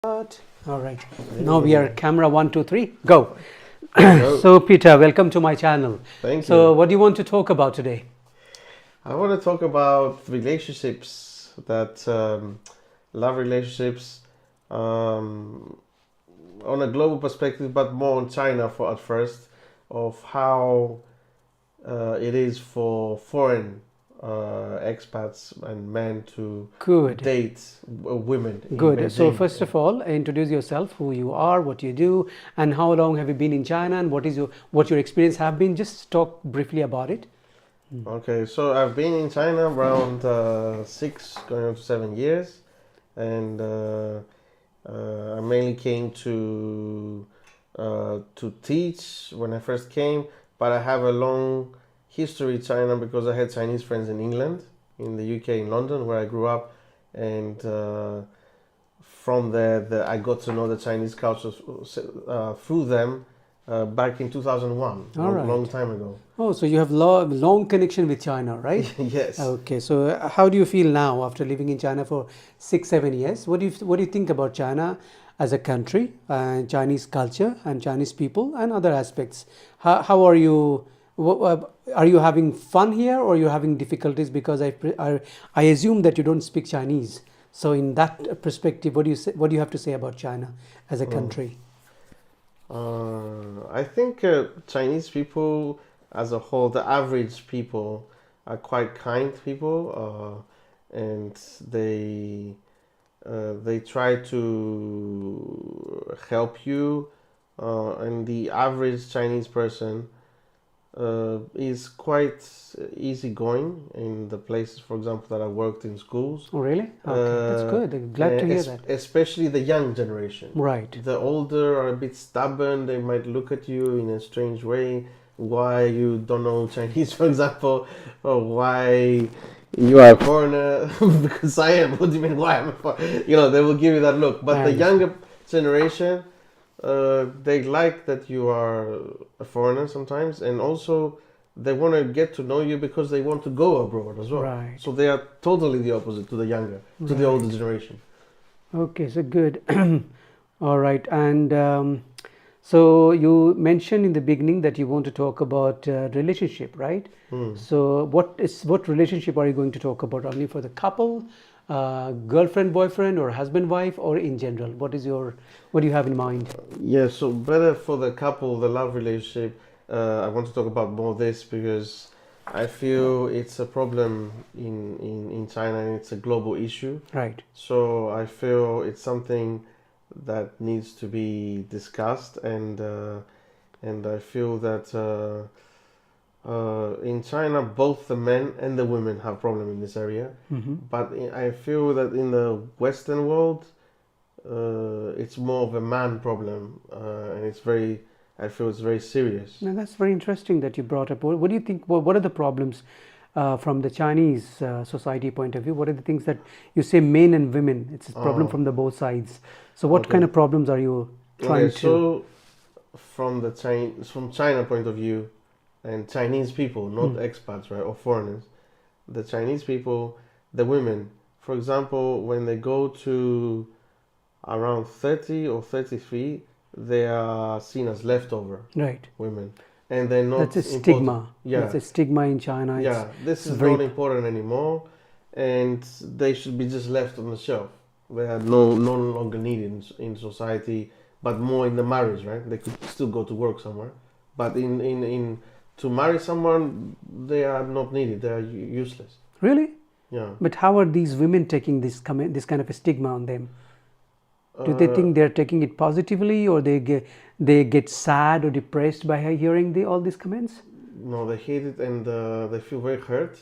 All right. Now we are camera 1, 2, 3. Go. Hello. So Peter, welcome to my channel. Thank So you. what do you want to talk about today? I want to talk about relationships, love relationships, um, on a global perspective, but more on China for at first, of how it is for foreign expats and men to Good. date women in Good. So Beijing. first of all, introduce yourself, who you are, what you do, and how long have you been in China, and what your experience have been. Just talk briefly about it. Okay, so I've been in China around 6, going on to 7 years, and I mainly came to teach when I first came, but I have a long history in China because I had Chinese friends in England, in the UK, in London, where I grew up, and from there, I got to know the Chinese culture through them back in 2001, All right. long time ago. Oh, so you have long connection with China, right? Yes. Okay. So how do you feel now after living in China for 6, 7 years? What do you think about China as a country, Chinese culture, and Chinese people, and other aspects? How are you? Are you having fun here, or you're having difficulties? Because I assume that you don't speak Chinese. So in that perspective, what do you say? What do you have to say about China as a country? I think Chinese people, as a whole, the average people, are quite kind people, and they try to help you. And the average Chinese person is quite easygoing in the places, for example, that I worked in schools. Oh, really? Okay, that's good. Glad to hear that. Especially the young generation. Right. The older are a bit stubborn. They might look at you in a strange way. Why you don't know Chinese, for example, or why you are a foreigner? Because I am. What do you mean? Why I'm a foreigner? They will give you that look. But the younger generation, they like that you are a foreigner sometimes, and also they want to get to know you because they want to go abroad as well. Right. So they are totally the opposite to the younger, to the older generation. Okay, so good. All right, and so you mentioned in the beginning that you want to talk about relationship, right? So what relationship are you going to talk about? Only for the couple, girlfriend, boyfriend, or husband, wife, or in general? What do you have in mind? Yeah, so better for the couple, the love relationship. I want to talk about more this because I feel it's a problem in China, and it's a global issue. Right. So I feel it's something that needs to be discussed, and I feel that in China both the men and the women have problem in this area. But I feel that in the Western world it's more of a man problem, and I feel it's very serious. Now that's very interesting that you brought up. What do you think? What are the problems from the Chinese society point of view? What are the things that you say men and women? It's a problem from the both sides. So what kind of problems are you trying to? So from China point of view, and Chinese people, not expats, right, or foreigners, the Chinese people, the women, for example, when they go to around 30 or 33, they are seen as leftover Right. women, and they're not. That's a important. stigma. Yeah, That's a stigma in China. yeah. This is very not important anymore, and they should be just left on the shelf. They are no longer needed in society, but more in the marriage, right? They could still go to work somewhere, but in to marry someone, they are not needed. They are useless. Really? Yeah. But how are these women taking this kind of a stigma on them? Do they think they're taking it positively, or they get sad or depressed by hearing all these comments? No, they hate it, and they feel very hurt.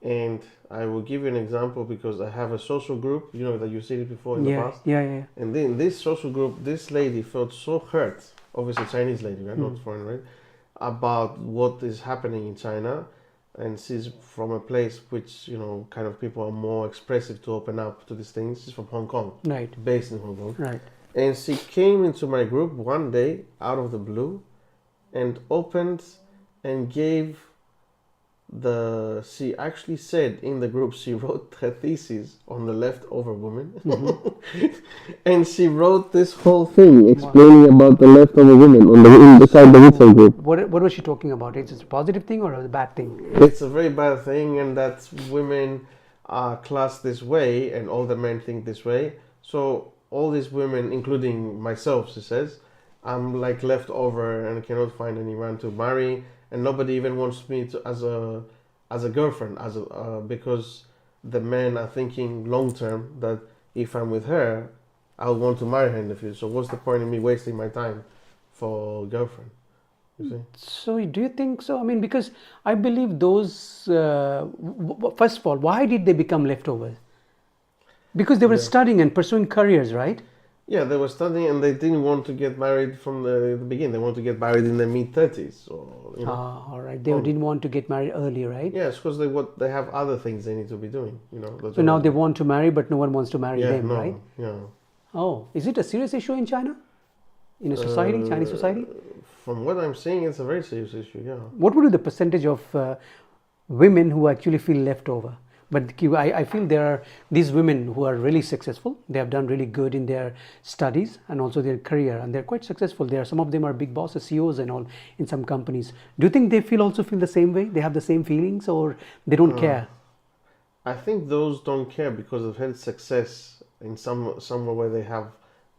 And I will give you an example because I have a social group, that you said it before in the past. Yeah. And then this social group, this lady felt so hurt, obviously Chinese lady, right? Not foreign, right? About what is happening in China. And she's from a place which, kind of people are more expressive to open up to these things. She's from Hong Kong. Right. Based in Hong Kong. Right. And she came into my group one day out of the blue and opened and gave she actually said in the group she wrote her thesis on the leftover women, and she wrote this whole thing explaining about the leftover women on the inside the WhatsApp group. What was she talking about? Is it a positive thing or a bad thing? It's a very bad thing, and that women are classed this way, and all the men think this way. So all these women, including myself, she says, I'm like left over and cannot find anyone to marry, and nobody even wants me to as a girlfriend, because the men are thinking long term that if I'm with her, I'll want to marry her in the future. So what's the point in me wasting my time for a girlfriend? You see? So do you think so? I mean, because I believe those, first of all, why did they become leftovers? Because they were Yeah. studying and pursuing careers, right? Yeah, they were studying and they didn't want to get married from the beginning. They want to get married in their mid-30s, or you know. Ah, all right. They Oh. didn't want to get married early, right? Yeah, it's because they have other things they need to be doing. You know. That's So what now it they is. want to marry, but no one wants to marry Yeah, them, no, right? yeah. Oh, is it a serious issue in China? In a society, Chinese society? From what I'm seeing, it's a very serious issue. Yeah. What would be the percentage of women who actually feel left over? But I feel there are these women who are really successful. They have done really good in their studies and also their career, and they're quite successful. There, some of them are big bosses, CEOs, and all in some companies. Do you think they also feel the same way? They have the same feelings, or they don't care? I think those don't care because they've had success in somewhere where they have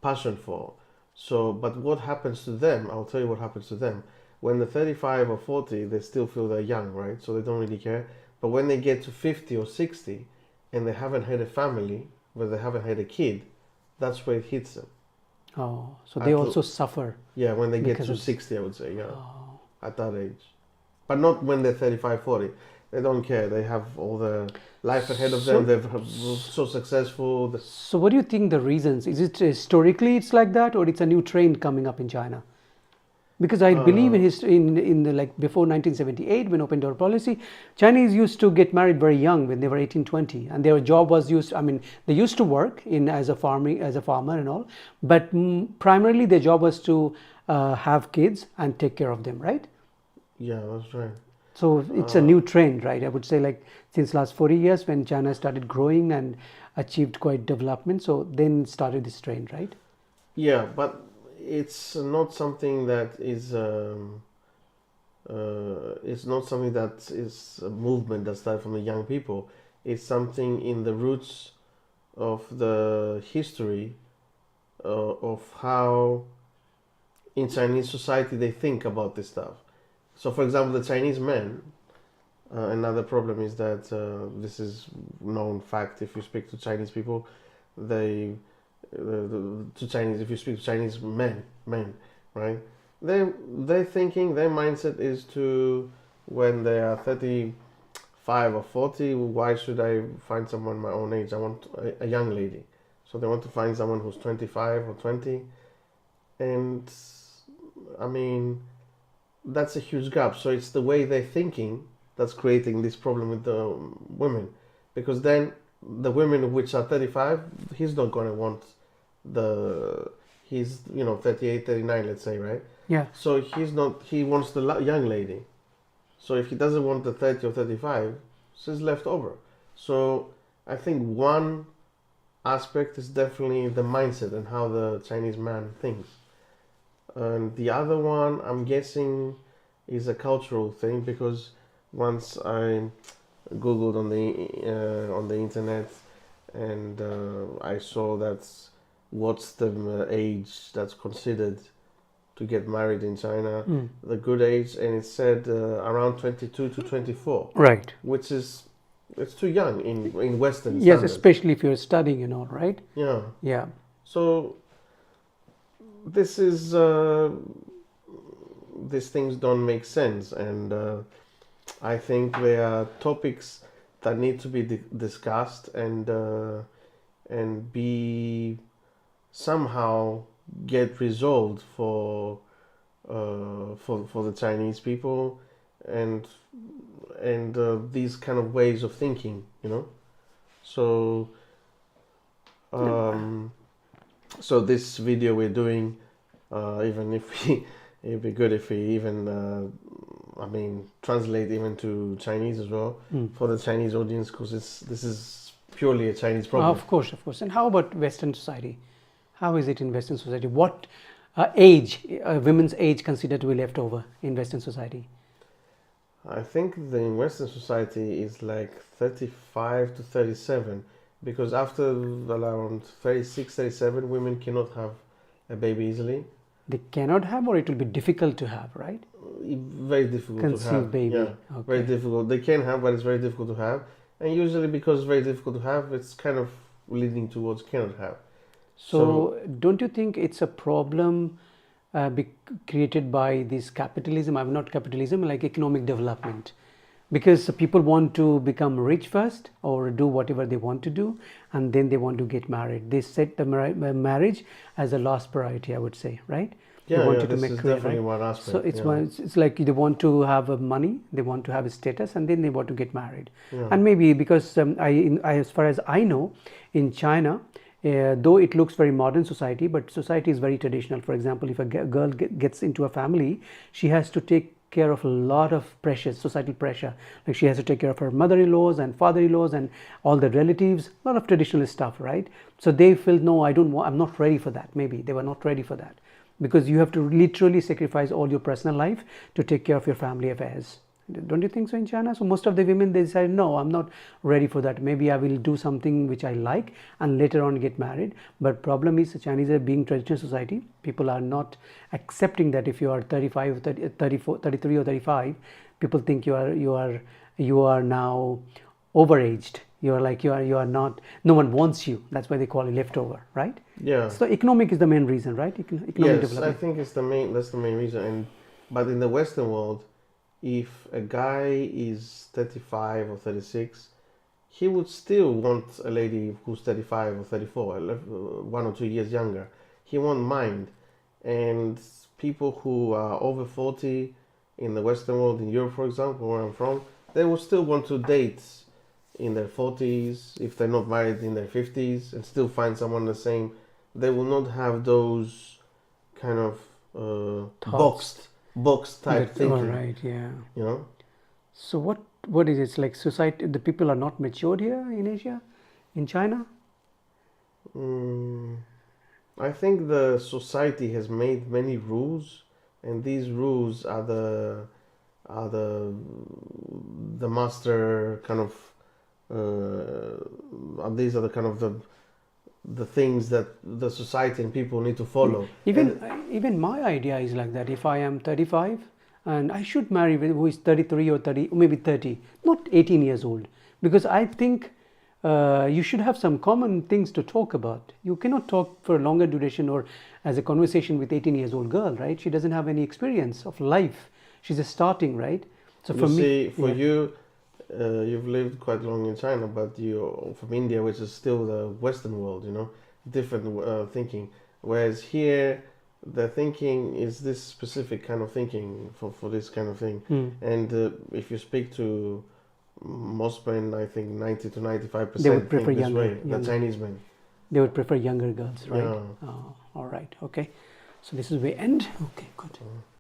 passion for. So, but what happens to them? I'll tell you what happens to them. When they're 35 or 40, they still feel they're young, right? So they don't really care. But when they get to 50 or 60 and they haven't had a family, where they haven't had a kid, that's where it hits them. Oh, so they At also suffer. Yeah, when they get Because to of- 60, I would say, yeah, at that age. But not when they're 35, 40. They don't care. They have all the life ahead of them. They're so successful. So, what do you think the reasons? Is it historically it's like that, or it's a new trend coming up in China? Because I believe in history, in the like before 1978, when open door policy, Chinese used to get married very young when they were 18, 20, and their job was used. I mean, they used to work in as a farmer and all, but primarily their job was to have kids and take care of them, right? Yeah, that's right. So it's a new trend, right? I would say like since last 40 years when China started growing and achieved quite development, so then started this trend, right? Yeah, but it's not something that is. It's not something that is a movement that started from the young people. It's something in the roots of the history of how in Chinese society they think about this stuff. So, for example, the Chinese men. Another problem is that this is known fact. If you speak to Chinese people, they if you speak to Chinese men, right? They thinking their mindset is to when they are 35 or 40. Why should I find someone my own age? I want a young lady. So they want to find someone who's 25 or 20, and I mean that's a huge gap. So it's the way they're thinking that's creating this problem with the women, because then the women which are 35, he's not going to want he's 38, 39, let's say, right? Yeah. So he wants the young lady. So if he doesn't want the 30 or 35, she's left over. So I think one aspect is definitely the mindset and how the Chinese man thinks. And the other one, I'm guessing, is a cultural thing, because once I googled on the internet, and I saw what's the age that's considered to get married in China, the good age, and it said around 22 to 24, Right. which is it's too young in Western Yes, standards. especially if you're studying and all, right? Yeah. Yeah. So this is these things don't make sense, and I think there are topics that need to be discussed and be somehow get resolved for the Chinese people, and these kind of ways of thinking, So so this video we're doing, even if it'd be good if we even I mean, translate even to Chinese as well for the Chinese audience, because this is purely a Chinese problem. Of course, of course. And how about Western society? How is it in Western society? What age, women's age, considered to be left over in Western society? I think the in Western society is like 35 to 37, because after around 36, 37, women cannot have a baby easily. They cannot have, or it will be difficult to have, right? Very difficult to Conceive have. baby. Yeah, very Okay. difficult. They can have, but it's very difficult to have. And usually, because it's very difficult to have, it's kind of leading towards cannot have. So, don't you think it's a problem created by this capitalism? I'm not capitalism, like economic development, because people want to become rich first or do whatever they want to do, and then they want to get married. They set the marriage as a last priority, I would say, right? They Yeah, wanted to this make is career, definitely right? one aspect. So it's yeah. one. It's like they want to have money, they want to have a status, and then they want to get married. Yeah. And maybe because as far as I know, in China, though it looks very modern society, but society is very traditional. For example, if a girl gets into a family, she has to take care of a lot of pressure, societal pressure. Like she has to take care of her mother-in-laws and father-in-laws and all the relatives, a lot of traditional stuff, right? So they feel, no, I don't want, I'm not ready for that. Maybe they were not ready for that, because you have to literally sacrifice all your personal life to take care of your family affairs. Don't you think so in China? So most of the women, they decide, no, I'm not ready for that. Maybe I will do something which I like and later on get married. But problem is, the Chinese are being traditional society. People are not accepting that if you are 35, 30, 34, 33 or 35, people think you are now overaged. You are not, no one wants you. That's why they call it leftover, right? Yeah. So economic is the main reason, right? Economic Yes, I development. think it's the main. That's the main reason. And but in the Western world, if a guy is 35 or 36, he would still want a lady who's 35 or 34, 1 or 2 years younger. He won't mind. And people who are over 40 in the Western world, in Europe, for example, where I'm from, they will still want to date in their 40s, if they're not married in their 50s, and still find someone the same. They will not have those kind of Thoughts. box type All thinking. right, yeah. You know. So what is it? It's like society, the people are not matured here in Asia, in China? I think the society has made many rules, and these rules are the master kind of. These are the kind of the things that the society and people need to follow. Even my idea is like that. If I am 35 and I should marry who is 33 or 30, or maybe 30, not 18 years old, because I think you should have some common things to talk about. You cannot talk for a longer duration or as a conversation with 18 years old girl, right? She doesn't have any experience of life. She's just starting, right? So for me, you, you've lived quite long in China, but you're from India, which is still the Western world, different thinking. Whereas here, the thinking is this specific kind of thinking for this kind of thing. And if you speak to most men, I think 90 to 95% they would prefer think this younger, way. The Chinese men. They would prefer younger girls, right? Yeah. Oh, all right, okay. So this is where end. Okay, good.